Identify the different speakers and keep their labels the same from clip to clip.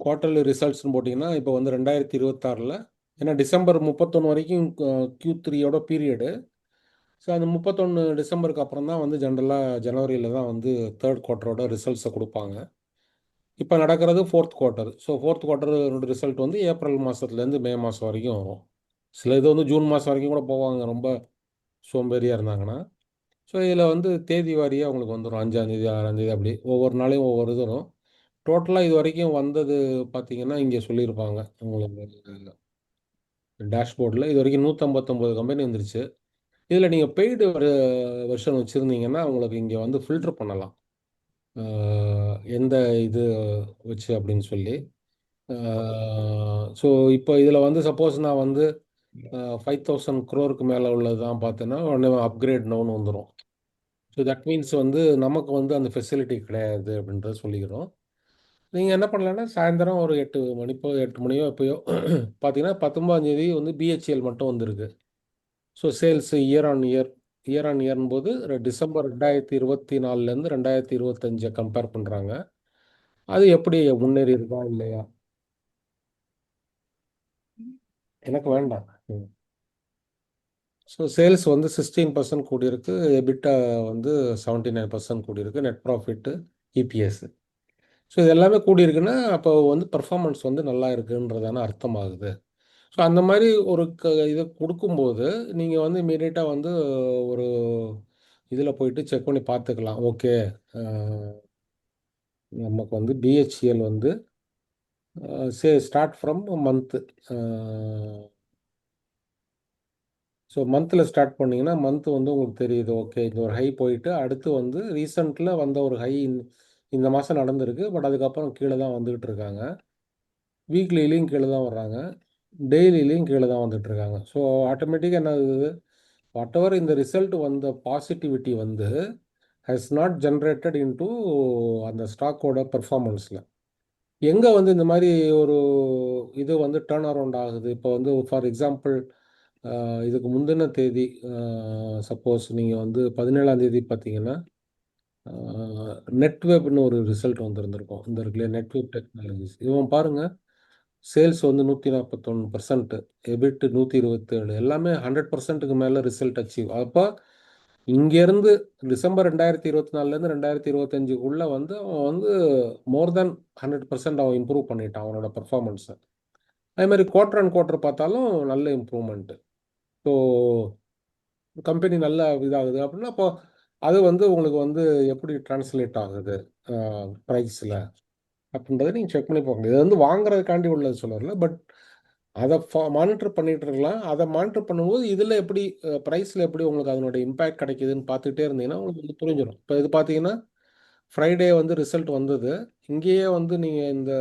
Speaker 1: Quarterly ரிசல்ட்ஸ்னு போட்டிங்கன்னா இப்போ வந்து 2026, ஏன்னா டிசம்பர் 31 வரைக்கும் Q3யோட பீரியடு. ஸோ அந்த 31 டிசம்பருக்கு அப்புறம் தான் வந்து ஜென்ரலாக ஜனவரியில் தான் வந்து தேர்ட் குவார்ட்டரோட ரிசல்ட்ஸை கொடுப்பாங்க. இப்போ நடக்கிறது ஃபோர்த் குவார்ட்டர். ஸோ ஃபோர்த் குவார்ட்டரோட ரிசல்ட் வந்து ஏப்ரல் மாதத்துலேருந்து மே மாதம் வரைக்கும் வரும். சில இது வந்து ஜூன் மாதம் வரைக்கும் கூட போவாங்க, ரொம்ப சோம்பேறியாக இருந்தாங்கன்னா. ஸோ இதில் வந்து தேதி வாரியாக உங்களுக்கு வந்துடும், 5ஆம் தேதி 6ஆம் தேதி அப்படி ஒவ்வொரு நாளையும் ஒவ்வொரு இது வரும். டோட்டலாக இது வரைக்கும் வந்தது பார்த்தீங்கன்னா இங்கே சொல்லியிருப்பாங்க உங்களுக்கு டேஷ்போர்டில். இது வரைக்கும் 159 கம்பெனி வந்துருச்சு. இதில் நீங்கள் பெய்டு வெர்ஷன் வச்சுருந்தீங்கன்னா உங்களுக்கு இங்கே வந்து ஃபில்டர் பண்ணலாம், எந்த இது வச்சு அப்படின்னு சொல்லி. ஸோ இப்போ இதில் வந்து சப்போஸ் நான் வந்து 5000 crore மேலே உள்ளது தான் பார்த்தேன்னா உடனே அப்கிரேட் நோன்னு வந்துடும். ஸோ தட் மீன்ஸ் வந்து நமக்கு வந்து அந்த ஃபெசிலிட்டி கிடையாது அப்படின்றத சொல்லிக்கிறோம். நீங்கள் என்ன பண்ணலான்னா சாயந்தரம் ஒரு 8 மணி 8 மணியோ எப்பயோ பார்த்தீங்கன்னா 19ஆம் தேதி வந்து பிஹெச்எல் மட்டும் வந்திருக்கு. So sales year on earn போது டிசம்பர் 2024லேருந்து 2025 கம்பேர் பண்ணுறாங்க. அது எப்படி முன்னேறி இருக்கா இல்லையா? எனக்கு வேண்டாம். ஸோ சேல்ஸ் வந்து 16% கூடியிருக்கு, எபிட்டா வந்து 79% கூடியிருக்கு, நெட் ப்ராஃபிட்டு, இபிஎஸ். ஸோ இது எல்லாமே கூடியிருக்குன்னா அப்போ வந்து பர்ஃபார்மன்ஸ் வந்து நல்லா இருக்குன்றதான அர்த்தமாகுது. ஸோ அந்த மாதிரி ஒரு இதை கொடுக்கும்போது நீங்கள் வந்து இமீடியட்டாக வந்து ஒரு இதில் போயிட்டு செக் பண்ணி பார்த்துக்கலாம். ஓகே, நமக்கு வந்து பிஹெச்இஎல் வந்து ஸ்டார்ட் ஃப்ரம் மந்த்து. ஸோ மந்தில் ஸ்டார்ட் பண்ணிங்கன்னா மந்த் வந்து உங்களுக்கு தெரியுது. ஓகே, இந்த ஒரு ஹை போயிட்டு அடுத்து வந்து ரீசெண்டில் வந்த ஒரு ஹை இந்த மாதம் நடந்திருக்கு. பட் அதுக்கப்புறம் கீழே தான் வந்துக்கிட்டு இருக்காங்க. வீக்லிலையும் கீழே தான் வர்றாங்க, டெய்லிலையும் கீழே தான் வந்துட்டு இருக்காங்க. ஸோ ஆட்டோமேட்டிக்காக என்ன ஆகுது, வாட் எவர் இந்த ரிசல்ட் வந்த பாசிட்டிவிட்டி வந்து ஹஸ் நாட் ஜென்ரேட்டட் இன்டு அந்த ஸ்டாக்கோட பெர்ஃபார்மன்ஸில். எங்கே வந்து இந்த மாதிரி ஒரு இது வந்து டேர்ன் அரவுண்ட் ஆகுது. இப்போ வந்து ஃபார் எக்ஸாம்பிள் இதுக்கு முந்தின தேதி சப்போஸ் நீங்கள் வந்து 17ஆம் தேதி பார்த்தீங்கன்னா நெட்வெப்னு ஒரு ரிசல்ட் வந்திருந்திருக்கும். இந்த இருக்குல்ல நெட்வெப் டெக்னாலஜிஸ், இவன் பாருங்கள் சேல்ஸ் வந்து 141%, எபிட் 127, எல்லாமே 100%க்கு மேலே ரிசல்ட் அச்சீவ். அப்போ இங்கேருந்து டிசம்பர் 2024லேருந்து 2025க்குள்ளே வந்து அவன் வந்து மோர் தேன் 100% அவன் இம்ப்ரூவ் பண்ணிட்டான் அவனோட பர்ஃபார்மன்ஸை. அதே மாதிரி குவார்டர் அண்ட் குவார்டர் பார்த்தாலும் நல்ல இம்ப்ரூவ்மெண்ட்டு. ஸோ கம்பெனி நல்லா இதாகுது அப்படின்னா அப்போ அது வந்து உங்களுக்கு வந்து எப்படி டிரான்ஸ்லேட் ஆகுது ப்ரைஸில் அப்படின்றத நீங்கள் செக் பண்ணி பார்க்கணும். இது வந்து வாங்குறதுக்காண்டி உள்ளது சொல்லல, பட் அதை மானிட்டர் பண்ணிட்டு இருக்கலாம். அதை மானிட்டர் பண்ணும்போது இதில் எப்படி ப்ரைஸில் எப்படி உங்களுக்கு அதனோட இம்பேக்ட் கிடைக்குதுன்னு பார்த்துக்கிட்டே இருந்தீங்கன்னா உங்களுக்கு வந்து புரிஞ்சிடும். இப்போ இது பார்த்தீங்கன்னா ஃப்ரைடே வந்து ரிசல்ட் வந்தது. இங்கேயே வந்து நீங்கள் இந்த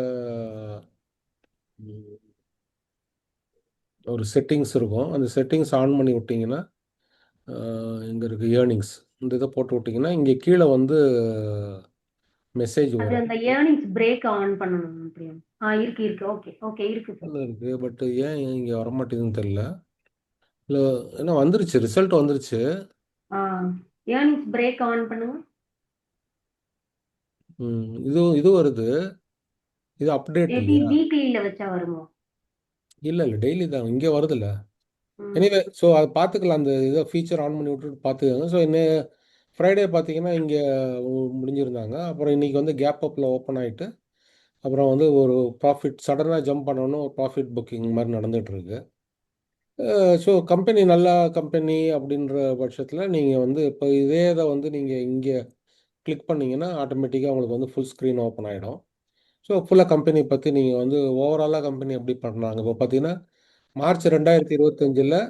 Speaker 1: ஒரு செட்டிங்ஸ் இருக்கும், அந்த செட்டிங்ஸ் ஆன் பண்ணி விட்டிங்கன்னா இங்கே இருக்குது ஏர்னிங்ஸ், இந்த இதை போட்டு விட்டிங்கன்னா இங்கே கீழே வந்து மெசேஜ்
Speaker 2: அது
Speaker 1: வரும்.
Speaker 2: அந்த ஏர்னிங்ஸ் பிரேக் ஆன் பண்ணணும் அப்படியே. இருக்கு இருக்கு. ஓகே ஓகே இருக்கு சார்.
Speaker 1: இருக்குது, பட் ஏன் இங்கே வரமாட்டேங்குதுன்னு தெரியல. இல்லை, ஏன்னா வந்துருச்சு, ரிசல்ட் வந்துருச்சு.
Speaker 2: ஏர்னிங்ஸ் பிரேக் ஆன் பண்ணுங்க.
Speaker 1: இது வருது, இது அப்டேட்
Speaker 2: மேபி
Speaker 1: இல்லையா?
Speaker 2: வீக்லியில வச்சா வருமோ?
Speaker 1: இல்லை இல்லை, டெய்லி தான் இங்கே வருதுல்ல.
Speaker 2: ம்.
Speaker 1: எனிவே ஸோ அதை பார்த்துக்கலாம், அந்த இதை ஃபீச்சர் ஆன் பண்ணி விட்டுட்டு பார்த்துக்கோங்க. ஸோ இன்னும் ஃப்ரைடே பார்த்தீங்கன்னா இங்கே முடிஞ்சிருந்தாங்க. அப்புறம் இன்றைக்கி வந்து கேப் அப்பில் ஓப்பன் ஆகிட்டு அப்புறம் வந்து ஒரு ப்ராஃபிட் சடனாக ஜம்ப் பண்ணணும், ப்ராஃபிட் புக்கிங் மாதிரி நடந்துகிட்டு இருக்கு. ஸோ கம்பெனி நல்ல கம்பெனி அப்படின்ற பட்சத்தில் நீங்கள் வந்து இப்போ இதே இதை வந்து நீங்கள் இங்கே கிளிக் பண்ணிங்கன்னா ஆட்டோமேட்டிக்காக உங்களுக்கு வந்து ஃபுல் ஸ்க்ரீன் ஓப்பன் ஆகிடும். ஸோ ஃபுல்லாக கம்பெனி பற்றி நீங்கள் வந்து ஓவராலாக கம்பெனி எப்படி பண்ணுறாங்க. இப்போ பார்த்தீங்கன்னா மார்ச் 2025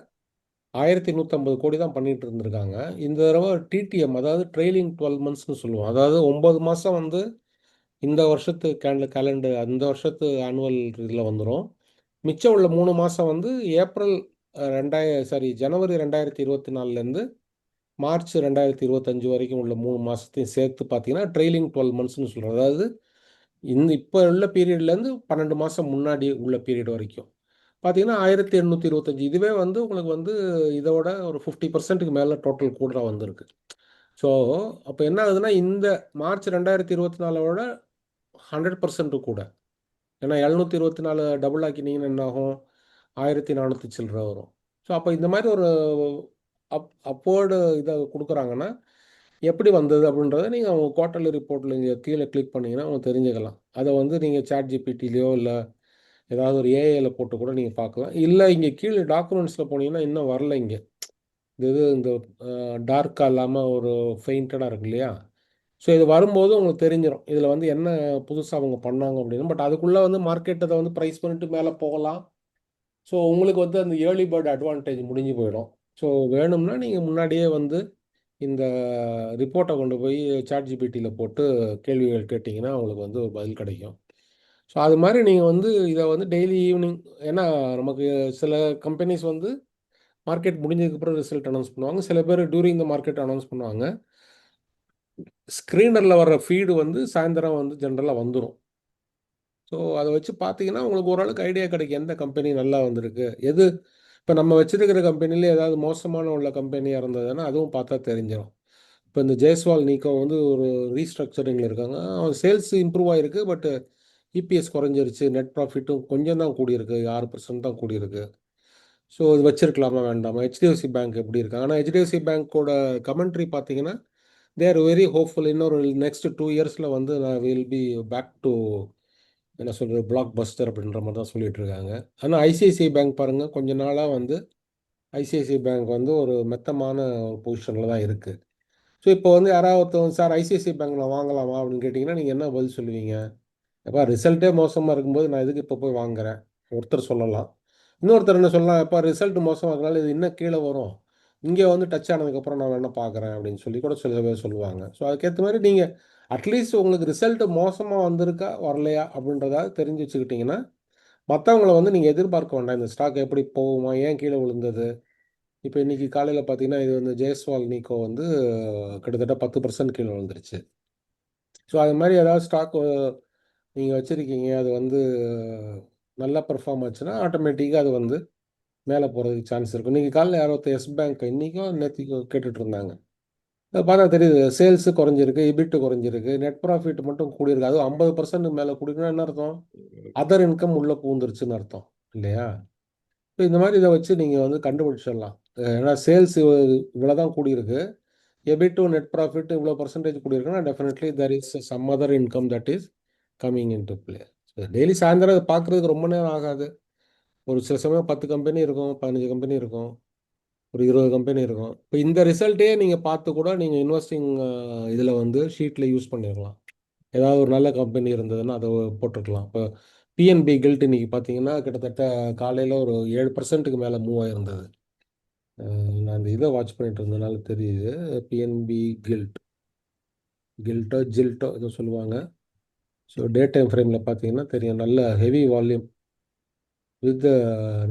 Speaker 1: 1150 கோடி தான் பண்ணிட்டு இருந்திருக்காங்க. இந்த தடவை டிடிஎம், அதாவது ட்ரெய்லிங் 12 மந்த்ஸ்னு சொல்லுவோம், அதாவது 9 மாதம் வந்து இந்த வருஷத்து கேலண்டர் அந்த வருஷத்து ஆனுவல் இதில் வந்துடும். மிச்சம் உள்ள 3 மாதம் வந்து ஏப்ரல் ஜனவரி 2024லேருந்து மார்ச் 2025 வரைக்கும் உள்ள 3 மாதத்தையும் சேர்த்து பார்த்தீங்கன்னா ட்ரெய்லிங் 12 மந்த்ஸ்னு சொல்கிறோம். அதாவது இப்போ உள்ள பீரியட்லேருந்து 12 மாதம் முன்னாடி உள்ள பீரியட் வரைக்கும் பார்த்தீங்கன்னா 1825. இதுவே வந்து உங்களுக்கு வந்து இதோட ஒரு 50%க்கு மேலே டோட்டல் கூட வந்திருக்கு. ஸோ அப்போ என்ன ஆகுதுன்னா இந்த மார்ச் 2024 100% கூட. ஏன்னா 724 டபுள் ஆக்கினீங்கன்னா என்ன ஆகும்? 1400 சில்லற வரும். ஸோ அப்போ இந்த மாதிரி ஒரு அப்போர்டு இதை கொடுக்குறாங்கன்னா எப்படி வந்தது அப்படின்றத நீங்கள் அவங்க குவார்ட்டர்லி ரிப்போர்ட்டில் இங்கே கீழே கிளிக் பண்ணீங்கன்னா அவங்க தெரிஞ்சுக்கலாம். அதை வந்து நீங்கள் சாட் ஜிபிடிலையோ இல்லை ஏதாவது ஒரு ஏஐயில் போட்டு கூட நீங்கள் பார்க்கலாம். இல்லை இங்கே கீழே டாக்குமெண்ட்ஸில் போனீங்கன்னா இன்னும் வரல இங்கே. இந்த டார்க்காக இல்லாமல் ஒரு ஃபெயிண்டடாக இருக்கு இல்லையா? ஸோ இது வரும்போது உங்களுக்கு தெரிஞ்சிடும் இதில் வந்து என்ன புதுசாக அவங்க பண்ணாங்க அப்படின்னு. பட் அதுக்குள்ளே வந்து மார்க்கெட் அதை வந்து ப்ரைஸ் பண்ணிட்டு மேலே போகலாம். ஸோ உங்களுக்கு வந்து அந்த ஏர்லி பேர்ட் அட்வான்டேஜ் முடிஞ்சு போயிடும். ஸோ வேணும்னா நீங்கள் முன்னாடியே வந்து இந்த ரிப்போர்ட்டை கொண்டு போய் சாட் ஜிபிடியில் போட்டு கேள்விகள் கேட்டிங்கன்னா உங்களுக்கு வந்து ஒரு பதில் கிடைக்கும். ஸோ அது மாதிரி நீங்கள் வந்து இதை வந்து டெய்லி ஈவினிங், ஏன்னா நமக்கு சில கம்பெனிஸ் வந்து மார்க்கெட் முடிஞ்சதுக்கப்புறம் ரிசல்ட் அனௌன்ஸ் பண்ணுவாங்க, சில பேர் டியூரிங் த மார்க்கெட் அனௌன்ஸ் பண்ணுவாங்க. ஸ்க்ரீனரில் வர்ற ஃபீடு வந்து சாயந்தரம் வந்து ஜென்ரலாக வந்துடும். ஸோ அதை வச்சு பார்த்தீங்கன்னா உங்களுக்கு ஓரளவுக்கு ஐடியா கிடைக்கும் எந்த கம்பெனி நல்லா வந்திருக்கு, எது இப்போ நம்ம வச்சிருக்கிற கம்பெனிலே ஏதாவது மோசமான உள்ள கம்பெனியாக இருந்ததுன்னா அதுவும் பார்த்தா தெரிஞ்சிடும். இப்போ இந்த ஜெய்ஸ்வால் நீக்கோ வந்து ஒரு ரீஸ்ட்ரக்சரிங்கில் இருக்காங்க. சேல்ஸ் இம்ப்ரூவ் ஆகிருக்கு, பட் இபிஎஸ் குறைஞ்சிருச்சு, நெட் ப்ராஃபிட்டும் கொஞ்சம் தான் கூடியிருக்கு, 6% தான் கூடியிருக்கு. ஸோ இது வச்சிருக்கலாமா வேண்டாமா? ஹெச்டிஎஃப்சி பேங்க் எப்படி இருக்காங்க? ஆனால் ஹெச்டிஎஃப்சி பேங்க்கோட கமெண்ட்ரி பார்த்தீங்கன்னா தேர் வெரி ஹோப்ஃபுல். இன்னொரு நெக்ஸ்ட் 2 இயர்ஸில் வந்து நான் வில் பி பேக் டு என்ன சொல்கிறது பிளாக் பஸ்டர் அப்படின்ற மாதிரி தான் சொல்லிட்டு இருக்காங்க. ஆனால் ஐசிஐசிஐ பேங்க் பாருங்கள், கொஞ்ச நாளாக வந்து ஐசிஐசிஐ பேங்க் வந்து ஒரு மெத்தமான ஒரு பொசிஷனில் தான் இருக்குது. ஸோ இப்போ வந்து யாராவது ஒருத்தவங்க சார் ஐசிஐசிஐ பேங்க்கில் வாங்கலாமா அப்படின்னு கேட்டிங்கன்னா நீங்கள் என்ன பதில் சொல்லுவீங்க? எப்பா ரிசல்ட்டே மோசமாக இருக்கும்போது நான் எதுக்கு இப்போ போய் வாங்குறேன் ஒருத்தர் சொல்லலாம். இன்னொருத்தர் என்ன சொல்லலாம், எப்பா ரிசல்ட் மோசமாக இருக்கனால இது இன்னும் கீழே வரும், இங்கே வந்து டச் ஆனதுக்கப்புறம் நான் வேணால் பார்க்குறேன் அப்படின்னு சொல்லி கூட சில பேர் சொல்லுவாங்க. ஸோ அதுக்கேற்ற மாதிரி நீங்கள் அட்லீஸ்ட் உங்களுக்கு ரிசல்ட் மோசமாக வந்திருக்கா வரலையா அப்படின்றத தெரிஞ்சு வச்சுக்கிட்டிங்கன்னா மற்றவங்கள வந்து நீங்கள் எதிர்பார்க்க வேண்டாம். இந்த ஸ்டாக் எப்படி போகுமா, ஏன் கீழே விழுந்தது. இப்போ இன்றைக்கி காலையில் பார்த்தீங்கன்னா இது வந்து ஜெயஸ்வால் நீக்கோ வந்து கிட்டத்தட்ட 10% கீழே விழுந்துருச்சு. ஸோ அது மாதிரி ஏதாவது ஸ்டாக் நீங்கள் வச்சுருக்கீங்க, அது வந்து நல்லா பெர்ஃபார்ம் ஆச்சுன்னா ஆட்டோமேட்டிக்காக அது வந்து மேலே போகிறதுக்கு சான்ஸ் இருக்கும். இன்றைக்கி காலையில் யாரோ எஸ் பேங்க் இன்றைக்கும் நேற்றுக்கும் கேட்டுட்டு இருந்தாங்க. அது பார்த்தா தெரியுது சேல்ஸு குறைஞ்சிருக்கு, இபிட்டு குறைஞ்சிருக்கு, நெட் ப்ராஃபிட் மட்டும் கூடியிருக்கு. அதுவும் 50% மேலே கூடினா என்ன அர்த்தம்? அதர் இன்கம் உள்ளே பூந்துருச்சுன்னு அர்த்தம் இல்லையா? ஸோ இந்த மாதிரி இதை வச்சு நீங்கள் வந்து கண்டுபிடிச்சிடலாம். ஏன்னா சேல்ஸ் இவ்வளோ தான் கூடியிருக்கு, எபிட்டு நெட் ப்ராஃபிட் இவ்வளோ பர்சன்டேஜ் கூடியிருக்குன்னா definitely there is some other income that is coming in to play. So daily சாயந்தரம் அதை பார்க்குறதுக்கு ரொம்ப நேரம் ஆகாது. ஒரு சில சமயம் 10 கம்பெனி இருக்கும், 15 கம்பெனி இருக்கும், ஒரு 20 கம்பெனி இருக்கும். இப்போ இந்த ரிசல்ட்டே நீங்கள் பார்த்து கூட நீங்கள் இன்வெஸ்டிங் இதில் வந்து ஷீட்டில் யூஸ் பண்ணிடலாம். ஏதாவது ஒரு நல்ல கம்பெனி இருந்ததுன்னா அதை போட்டுருக்கலாம். இப்போ பிஎன்பி கில்ட் இன்னைக்கு பார்த்தீங்கன்னா கிட்டத்தட்ட காலையில் ஒரு 7%க்கு மேலே மூவ் ஆகிருந்தது. நான் அந்த இதை வாட்ச் பண்ணிட்டு இருந்ததுனால தெரியுது. பிஎன்பி கில்ட்டோ ஜில்ட்டோ ஏதோ சொல்லுவாங்க. ஸோ டே டைம் ஃப்ரேமில் பார்த்தீங்கன்னா தெரியும், நல்ல ஹெவி வால்யூம் வித்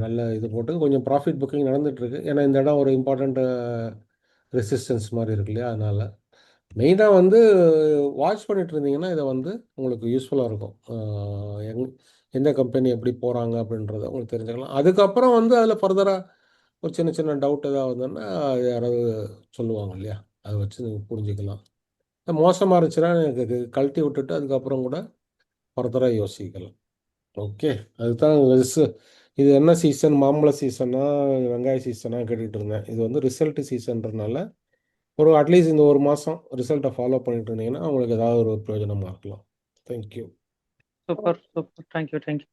Speaker 1: நல்ல இது போட்டு கொஞ்சம் ப்ராஃபிட் புக்கிங் நடந்துகிட்ருக்கு. ஏன்னா இந்த இடம் ஒரு இம்பார்ட்டண்ட் ரெசிஸ்டன்ஸ் மாதிரி இருக்கு இல்லையா? அதனால் மெயினாக வந்து வாட்ச் பண்ணிட்டு இருந்தீங்கன்னா இதை வந்து உங்களுக்கு யூஸ்ஃபுல்லாக இருக்கும். எந்த கம்பெனி எப்படி போகிறாங்க அப்படின்றத உங்களுக்கு தெரிஞ்சுக்கலாம். அதுக்கப்புறம் வந்து அதில் ஃபர்தராக ஒரு சின்ன சின்ன டவுட் ஏதாவது வந்தோன்னா யாராவது சொல்லுவாங்க இல்லையா? அதை வச்சு நீங்கள் புரிஞ்சுக்கலாம். மோசமாக இருந்துச்சுன்னா எனக்கு கழட்டி விட்டுட்டு அதுக்கப்புறம் கூட ஃபர்தராக யோசிக்கலாம். ஓகே, அதுதான் இது என்ன சீசன், மாம்பழ சீசனா வெங்காய சீசனா கேட்டுட்டு இருந்தேன். இது வந்து ரிசல்ட் சீசன்றனால ஒரு அட்லீஸ்ட் இந்த ஒரு மாதம் ரிசல்ட்டை ஃபாலோ பண்ணிட்டு இருந்தீங்கன்னா உங்களுக்கு ஏதாவது ஒரு பிரயோஜனமாக இருக்கலாம். Thank you.
Speaker 3: Super super, thank you thank you.